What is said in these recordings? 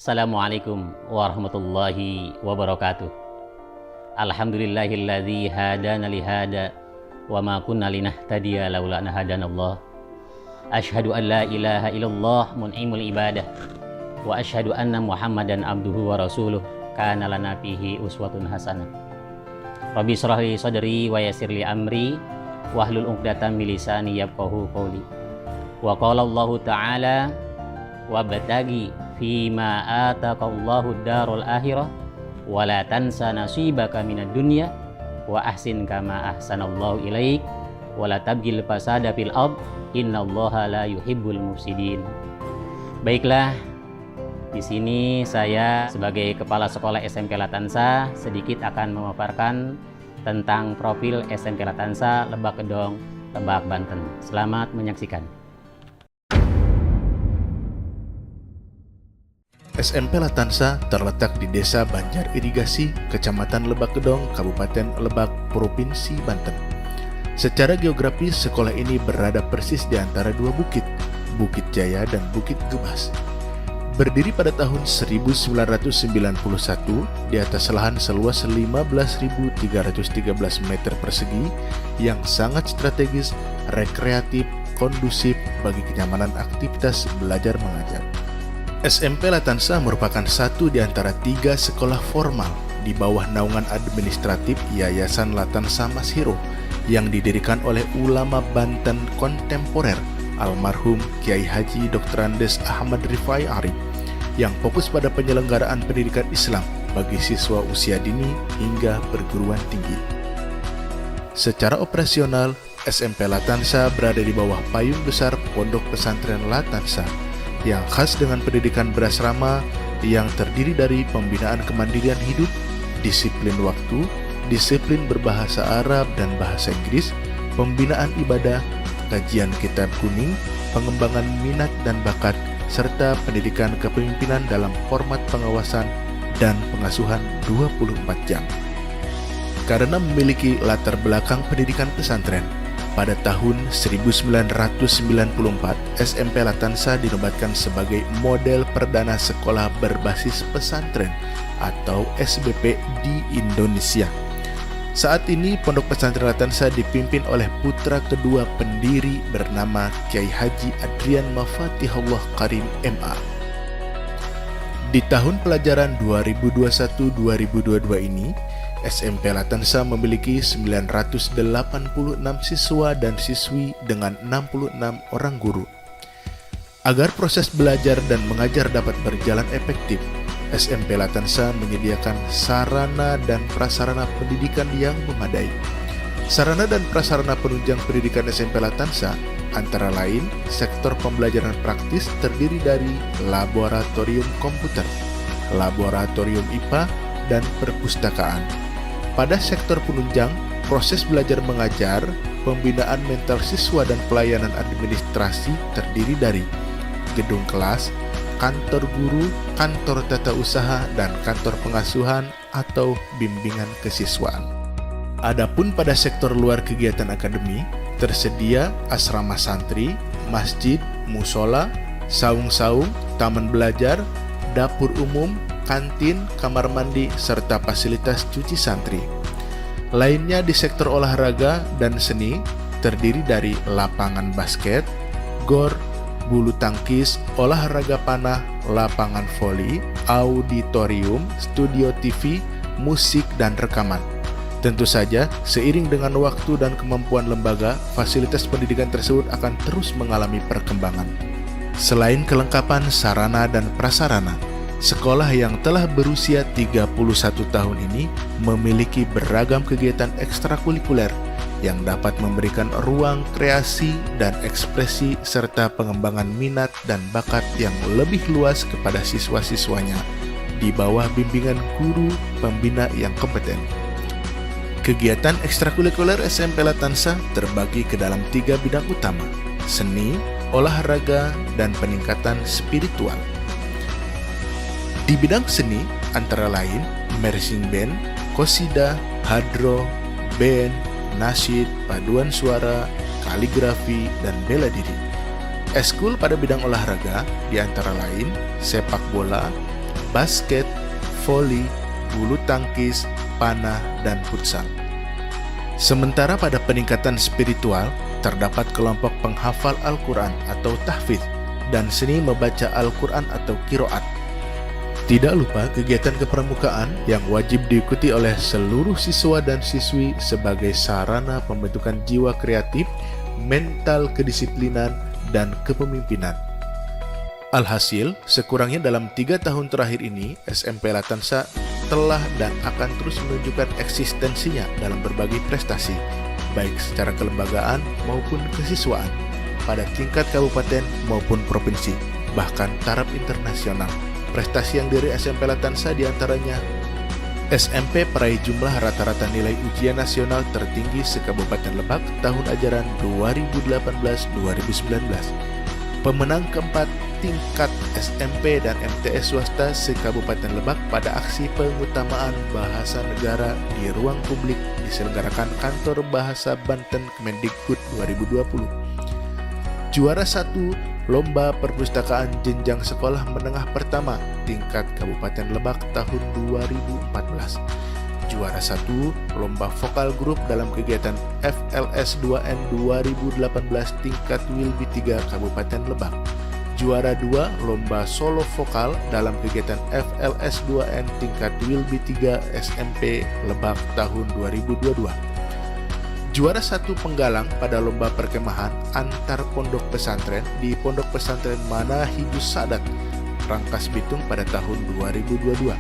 Assalamualaikum warahmatullahi wabarakatuh. Alhamdulillahilladzi hadana lihada wa ma kunna linahtadiya laula an hadanallah. Asyhadu an la ilaha illallah mun'imul ibadah wa asyhadu anna Muhammadan abduhu wa rasuluh kana lana fihi uswatun hasanah. Rabbi shrah li sadri wa yassir li amri wahlul 'uqdatam min lisani yafqahu qawli. Wa qala Allah ta'ala wabtaghi fima ataqallahu darul akhirah wa la tansa nasibaka minad dunya wa ahsin kama ahsanallahu ilaik wa la tabghil fasada fil ard innallaha la yuhibbul mufsidin. Baiklah, di sini saya sebagai kepala sekolah SMP Latansa sedikit akan memaparkan tentang profil SMP Latansa Lebak Kedong, Lebak, Banten. Selamat menyaksikan. SMP Latansa terletak di Desa Banjar Irigasi, Kecamatan Lebak Kedong, Kabupaten Lebak, Provinsi Banten. Secara geografis, sekolah ini berada persis di antara dua bukit, Bukit Jaya dan Bukit Gebas. Berdiri pada tahun 1991 di atas lahan seluas 15.313 meter persegi yang sangat strategis, rekreatif, kondusif bagi kenyamanan aktivitas belajar mengajar. SMP Latansa merupakan satu di antara tiga sekolah formal di bawah naungan administratif Yayasan Latansa Mashiro yang didirikan oleh ulama Banten kontemporer almarhum Kiai Haji Dr. Andes Ahmad Rifai Arif yang fokus pada penyelenggaraan pendidikan Islam bagi siswa usia dini hingga perguruan tinggi. Secara operasional, SMP Latansa berada di bawah payung besar Pondok Pesantren Latansa yang khas dengan pendidikan berasrama yang terdiri dari pembinaan kemandirian hidup, disiplin waktu, disiplin berbahasa Arab dan bahasa Inggris, pembinaan ibadah, kajian kitab kuning, pengembangan minat dan bakat, serta pendidikan kepemimpinan dalam format pengawasan dan pengasuhan 24 jam. Karena memiliki latar belakang pendidikan pesantren, pada tahun 1994, SMP Latansa dinobatkan sebagai model perdana sekolah berbasis pesantren atau SBP di Indonesia. Saat ini, Pondok Pesantren Latansa dipimpin oleh putra kedua pendiri bernama Kiai Haji Adrian Mafatihullah Karim MA. Di tahun pelajaran 2021-2022 ini, SMP Latansa memiliki 986 siswa dan siswi dengan 66 orang guru. Agar proses belajar dan mengajar dapat berjalan efektif, SMP Latansa menyediakan sarana dan prasarana pendidikan yang memadai. Sarana dan prasarana penunjang pendidikan SMP Latansa antara lain sektor pembelajaran praktis terdiri dari laboratorium komputer, laboratorium IPA, dan perpustakaan. Pada sektor penunjang, proses belajar mengajar, pembinaan mental siswa dan pelayanan administrasi terdiri dari gedung kelas, kantor guru, kantor tata usaha, dan kantor pengasuhan atau bimbingan kesiswaan. Adapun pada sektor luar kegiatan akademi, tersedia asrama santri, masjid, musola, saung-saung, taman belajar, dapur umum, kantin, kamar mandi, serta fasilitas cuci santri. Lainnya di sektor olahraga dan seni terdiri dari lapangan basket, gor, bulu tangkis, olahraga panah, lapangan voli, auditorium, studio TV, musik, dan rekaman. Tentu saja, seiring dengan waktu dan kemampuan lembaga, fasilitas pendidikan tersebut akan terus mengalami perkembangan. Selain kelengkapan sarana dan prasarana, sekolah yang telah berusia 31 tahun ini memiliki beragam kegiatan ekstrakurikuler yang dapat memberikan ruang kreasi dan ekspresi serta pengembangan minat dan bakat yang lebih luas kepada siswa-siswanya di bawah bimbingan guru pembina yang kompeten. Kegiatan ekstrakurikuler SMP Latansa terbagi ke dalam 3 bidang utama: seni, olahraga, dan peningkatan spiritual. Di bidang seni, antara lain marching band, qosidah, hadroh, band, nasyid, paduan suara, kaligrafi, dan bela diri. Eskul pada bidang olahraga, di antara lain sepak bola, basket, voli, bulu tangkis, panah, dan futsal. Sementara pada peningkatan spiritual, terdapat kelompok penghafal Al-Quran atau tahfidz dan seni membaca Al-Quran atau qiraat. Tidak lupa kegiatan kepramukaan yang wajib diikuti oleh seluruh siswa dan siswi sebagai sarana pembentukan jiwa kreatif, mental kedisiplinan, dan kepemimpinan. Alhasil, sekurangnya dalam 3 tahun terakhir ini, SMP Latansa telah dan akan terus menunjukkan eksistensinya dalam berbagai prestasi, baik secara kelembagaan maupun kesiswaan, pada tingkat kabupaten maupun provinsi, bahkan taraf internasional. Prestasi yang diraih SMP Latansa diantaranya SMP peraih jumlah rata-rata nilai ujian nasional tertinggi se-Kabupaten Lebak tahun ajaran 2018-2019. Pemenang keempat tingkat SMP dan MTS swasta se-Kabupaten Lebak pada aksi pengutamaan bahasa negara di ruang publik diselenggarakan Kantor Bahasa Banten Kemendikbud 2020. Juara 1 Lomba Perpustakaan Jenjang Sekolah Menengah Pertama tingkat Kabupaten Lebak tahun 2014. Juara 1 Lomba Vokal Grup dalam kegiatan FLS 2N 2018 tingkat Wilby 3 Kabupaten Lebak. Juara 2 Lomba Solo Vokal dalam kegiatan FLS 2N tingkat Wilby 3 SMP Lebak tahun 2022. Juara 1 penggalang pada lomba perkemahan antar pondok pesantren di Pondok Pesantren Manahijus Sadat, Rangkas Bitung pada tahun 2022.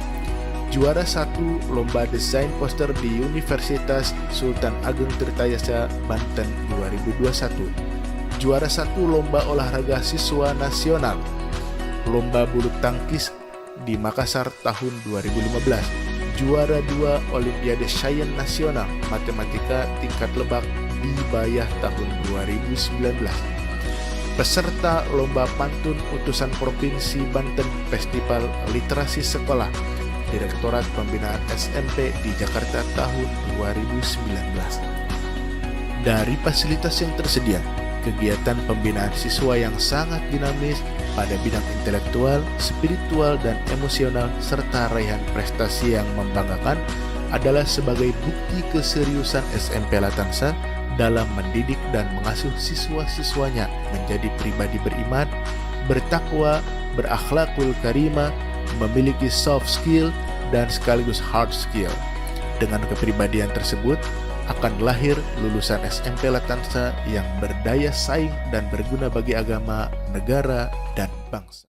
Juara 1 lomba desain poster di Universitas Sultan Ageng Tirtayasa Banten 2021. Juara 1 lomba olahraga siswa nasional, lomba bulu tangkis di Makassar tahun 2015. Juara 2 Olimpiade Sains Nasional Matematika tingkat Lebak di Bayah tahun 2019. Peserta Lomba Pantun Utusan Provinsi Banten Festival Literasi Sekolah Direktorat Pembinaan SMP di Jakarta tahun 2019. Dari fasilitas yang tersedia, kegiatan pembinaan siswa yang sangat dinamis pada bidang intelektual, spiritual, dan emosional, serta raihan prestasi yang membanggakan adalah sebagai bukti keseriusan SMP Latansa dalam mendidik dan mengasuh siswa-siswanya menjadi pribadi beriman, bertakwa, berakhlakul karimah, memiliki soft skill, dan sekaligus hard skill. Dengan kepribadian tersebut, akan lahir lulusan SMP Latansa yang berdaya saing dan berguna bagi agama, negara, dan bangsa.